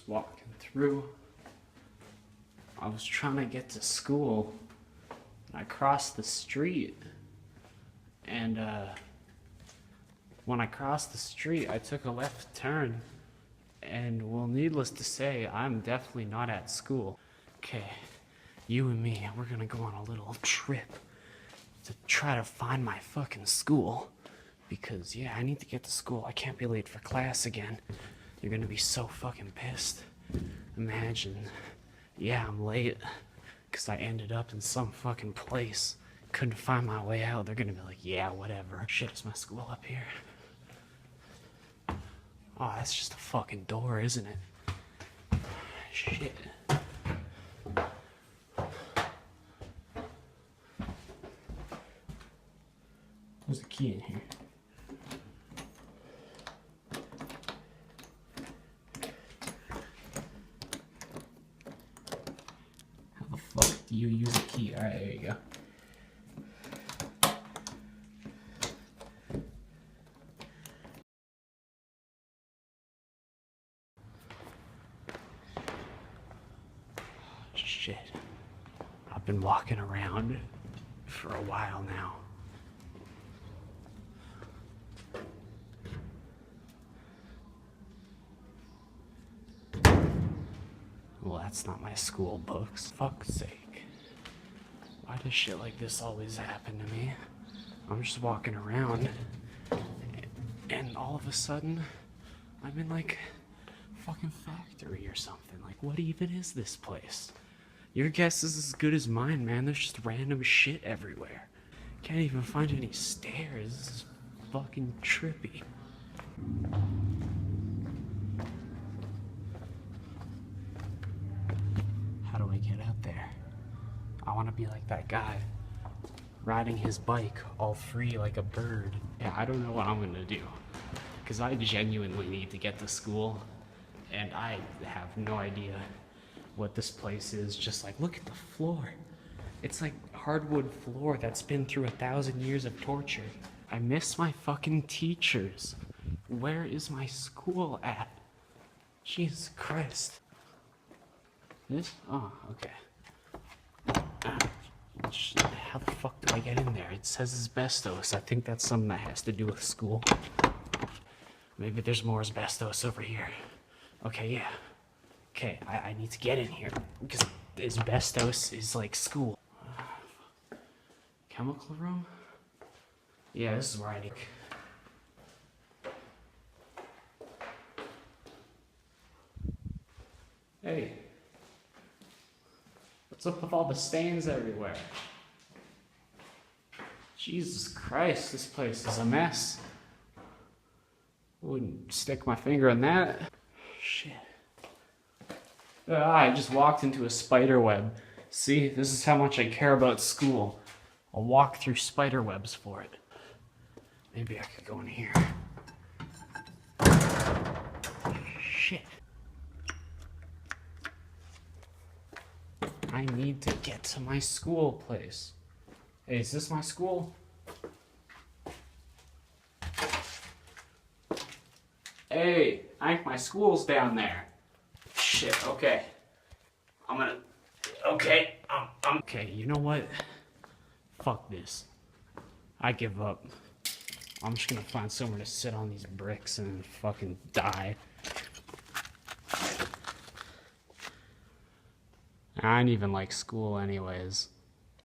walking through. I was trying to get to school. I crossed the street. And when I crossed the street, I took a left turn. And well, needless to say, I'm definitely not at school. Okay, you and me, we're gonna go on a little trip to try to find my fucking school. Because, yeah, I need to get to school. I can't be late for class again. You're gonna be so fucking pissed. Imagine, yeah, I'm late because I ended up in some fucking place. Couldn't find my way out. They're gonna be like, yeah, whatever. Shit, is my school up here? Oh, that's just a fucking door, isn't it? Shit. There's a key in here. How the fuck do you use a key? Alright, there you go. Shit. I've been walking around for a while now. Well, that's not my school books. Fuck's sake. Why does shit like this always happen to me? I'm just walking around and all of a sudden I'm in like a fucking factory or something. Like, what even is this place? Your guess is as good as mine, man. There's just random shit everywhere. Can't even find any stairs. This is fucking trippy. How do I get out there? I want to be like that guy, riding his bike all free like a bird. Yeah, I don't know what I'm gonna do, because I genuinely need to get to school, and I have no idea what this place is. Just like, look at the floor. It's like hardwood floor that's been through 1,000 years of torture. I miss my fucking teachers. Where is my school at? Jesus Christ. This? Oh, okay. How the fuck do I get in there? It says asbestos. I think that's something that has to do with school. Maybe there's more asbestos over here. Okay, yeah. Okay, I need to get in here because asbestos is like school. Chemical room? Yeah, this is where I need. Hey. What's up with all the stains everywhere? Jesus Christ, this place is a mess. Wouldn't stick my finger in that. Shit. I just walked into a spider web. See, this is how much I care about school. I'll walk through spider webs for it. Maybe I could go in here. Shit. I need to get to my school place. Hey, is this my school? Hey, I think my school's down there. Shit, okay. Okay, you know what? Fuck this. I give up. I'm just gonna find somewhere to sit on these bricks and fucking die. I don't even like school anyways.